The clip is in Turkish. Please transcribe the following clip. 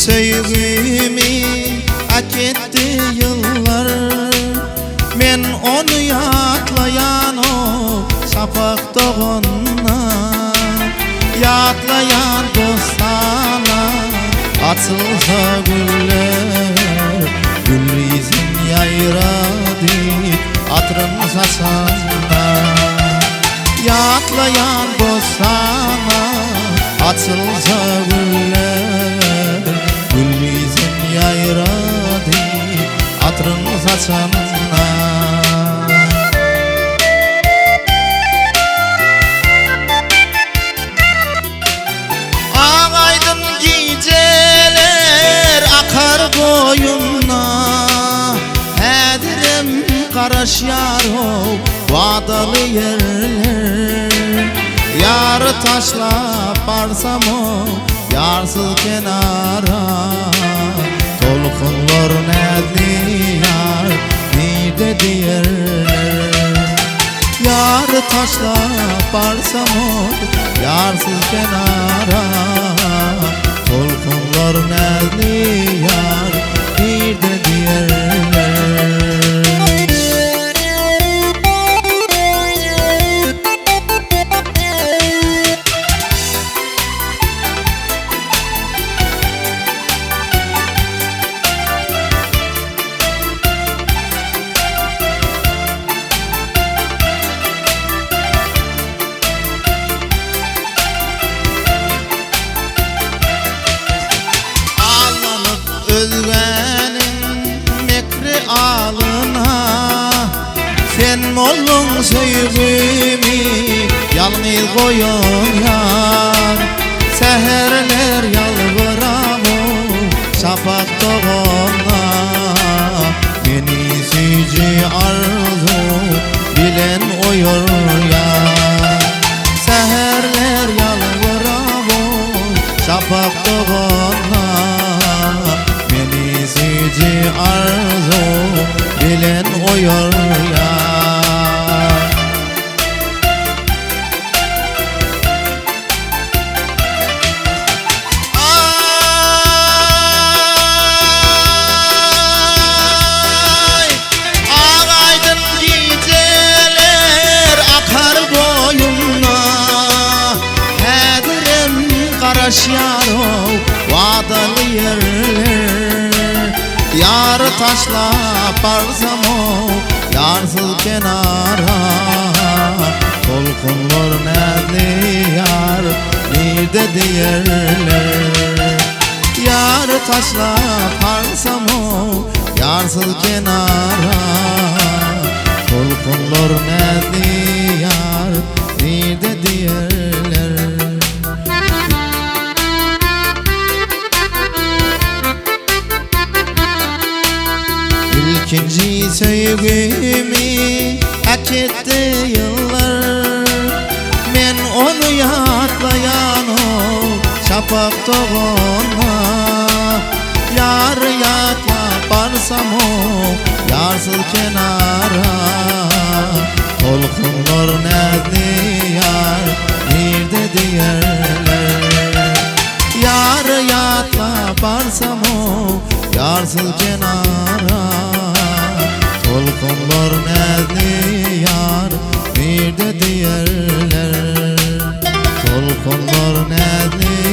sevgimi hak etti yıllar. Men onu yatlayan o şafak doğuna, yatlayan dostana açılsa güller. Gül yüzün yayradı atrın saçana, yatlayan dostana açılsa güller. Gül yüzün yayradı atrın saçana. Ağaydın geceler akar boyuna, Hedirem karaş yaro vadalı yerler. Yarı taşlap barsam o yarsız kenara, tolkunlar nedli yar nide diyerler. Yarı taşlap barsam o yarsız kenara, tolkunlar nedli yar nide diyerler. Özgenin mekri alına, sen mollun sevgimi yalnız koyun yar. Seherler yalvaramo şafak doğuna, beni sici arzu bilen oyur yar. Seherler yalvaramo şafak doğuna, sici arzu bilen oyur ya. Ay, ağaydın geceler akar boyuna, Hedirem karaş yaro vadalı yerler. Yarı taşlap barsam o yarsız kenara, tolkunlar nedli yar nide diyerler. Yarı taşlap barsam o yarsız kenara, tolkunlar nedli yar nide diyerler. İkinci sevgimi hak etti yıllar. Men onu yatlayan o şafak doğuna, yar yatlap barsam o yarsız kenara, tolkunlar nedli yar nirde diyerler. Yar yatlap barsam o yarsız kenara, tolkunlar nedli yar bir de diyerler. Tolkunlar nedli